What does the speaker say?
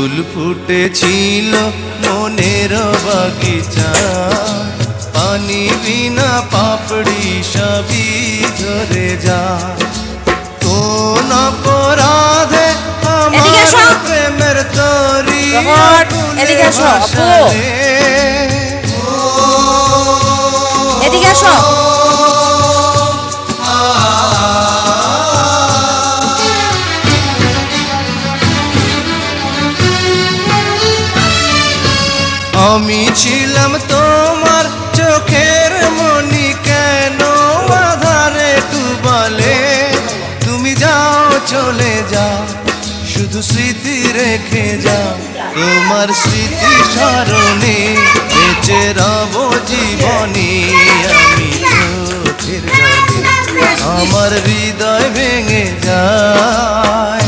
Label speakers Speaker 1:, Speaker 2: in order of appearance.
Speaker 1: ফুল ফুটেছিল মনের বাগিচা, পানি বিনা পাপড়ি সবই ঝরে যা। কোন অপরাধে আমার প্রেমের তরি
Speaker 2: এদিকে আসো আপু, এদিকে আসো।
Speaker 1: আমি ছিলাম তোমার চোখের মনি, কেন আধারে ডুবালে? তুমি যাও চলে যাও, শুধু স্মৃতি রেখে যাও। তোমার স্মৃতি স্মরণে বেঁচে রব জীবনী। আমি চোখের জলে আমার হৃদয় ভেঙে যায়।